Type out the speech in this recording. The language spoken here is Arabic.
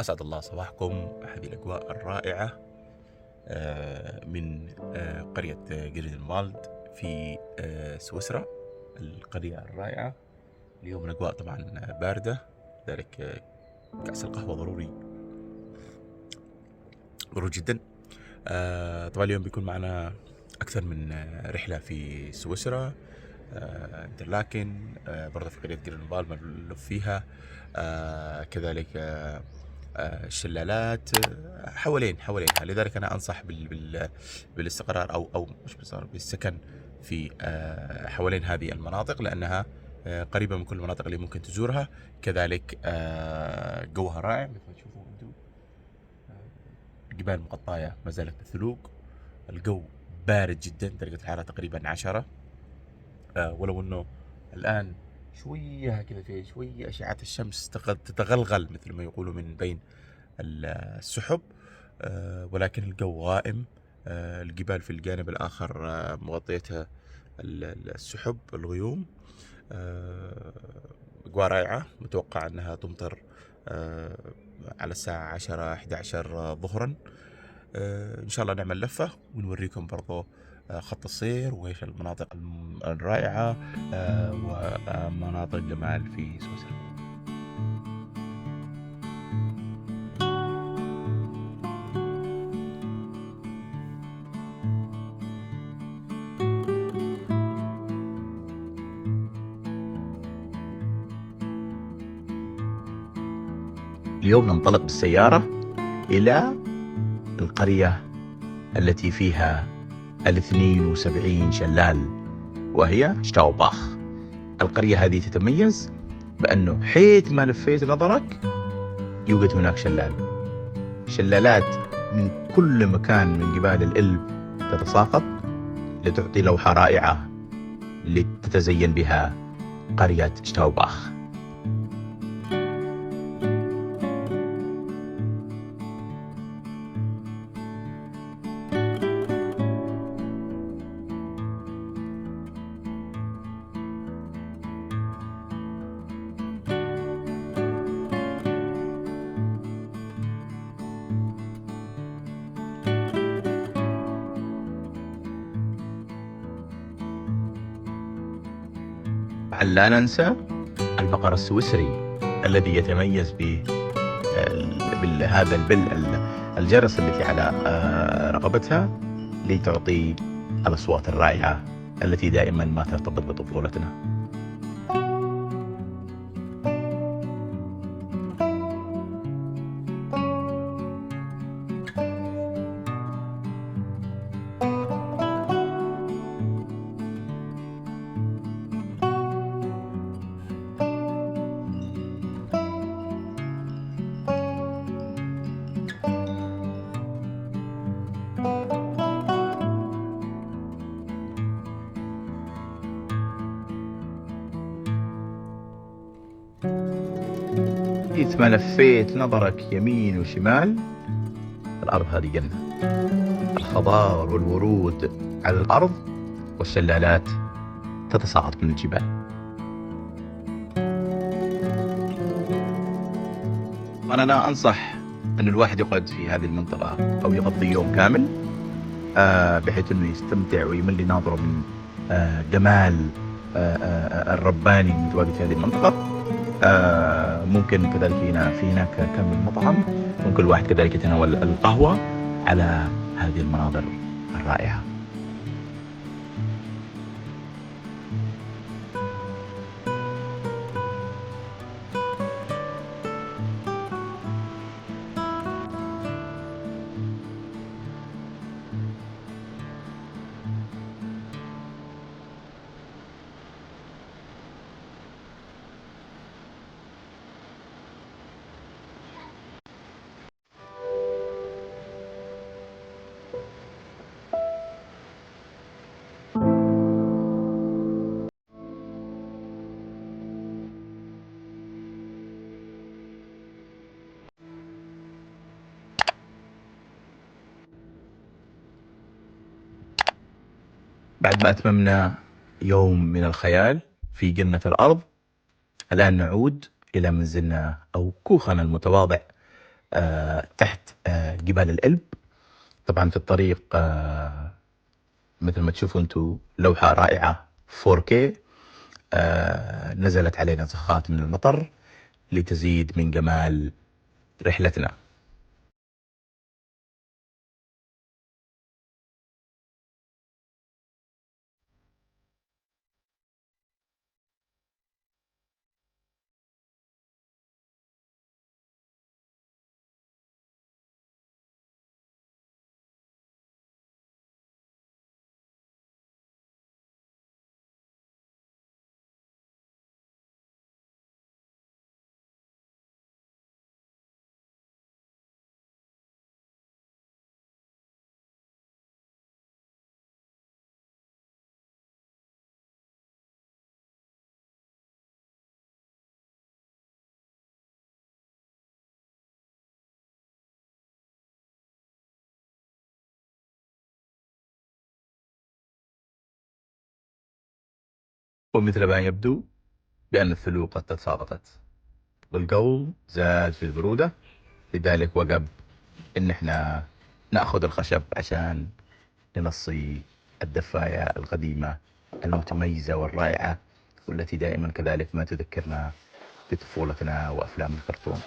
أسعد الله صباحكم. هذه الأجواء الرائعة من قرية جرينوالد في سويسرا، القرية الرائعة. اليوم الأجواء طبعا باردة، لذلك كأس القهوة ضروري جدا. طبعا اليوم بيكون معنا أكثر من رحلة في سويسرا، انترلاكن، برضه في قرية جرينوالد بنلف فيها، كذلك الشلالات حوالينها. لذلك أنا أنصح بالاستقرار أو مش بالسكن في حوالين هذه المناطق، لأنها قريبة من كل المناطق اللي ممكن تزورها. كذلك جوها رائع مثل ما تشوفوا أنتم، الجبال مغطاية ما زالت بالثلوج، الجو بارد جدا، درجة الحرارة تقريبا 10، ولو أنه الآن شوية كذا في شوية أشعة الشمس تتغلغل مثل ما يقولوا من بين السحب، ولكن الجو غائم. الجبال في الجانب الآخر مغطيتها السحب، الغيوم. أجواء رائعة، متوقع أنها تمطر على الساعة 10-11 ظهرا. إن شاء الله نعمل لفة ونوريكم برضو خط السير وإيش المناطق الرائعة ومناطق جمال في سويسرا. اليوم ننطلق بالسيارة إلى القرية التي فيها 72 شلال، وهي شتاوباخ. القرية هذه تتميز بأنه حيث ما لفيت نظرك يوجد هناك شلالات من كل مكان من جبال الإلب تتساقط لتعطي لوحة رائعة لتتزين بها قرية شتاوباخ. لا ننسى البقر السويسري الذي يتميز بهذا الجرس التي على رقبتها لتعطي الأصوات الرائعة التي دائما ما ترتبط بطفولتنا. حيث ما لفيت نظرك يمين وشمال الأرض هذه جنة، الخضار والورود على الأرض والشلالات تتساقط من الجبال. أنا أنصح أن الواحد يقعد في هذه المنطقة أو يقضي يوم كامل، بحيث أنه يستمتع ويملي ناظره من جمال الرباني المتواجد في هذه المنطقة. ممكن كذلك في هناك كم من مطعم، ممكن الواحد كذلك يتناول القهوة على هذه المناظر الرائعة. بعد ما أتممنا يوم من الخيال في جنة الأرض. الآن نعود إلى منزلنا أو كوخنا المتواضع تحت جبال الألب. طبعا في الطريق مثل ما تشوفوا انتم لوحة رائعة 4K. نزلت علينا زخات من المطر لتزيد من جمال رحلتنا. ومثل ما يبدو بأن الثلوج قد تساقطت والجو زاد في البرودة، لذلك وجب إن احنا نأخذ الخشب عشان ننصي الدفاية القديمة المتميزة والرائعة، والتي دائما كذلك ما تذكرنا بطفولتنا وأفلام الكرتون.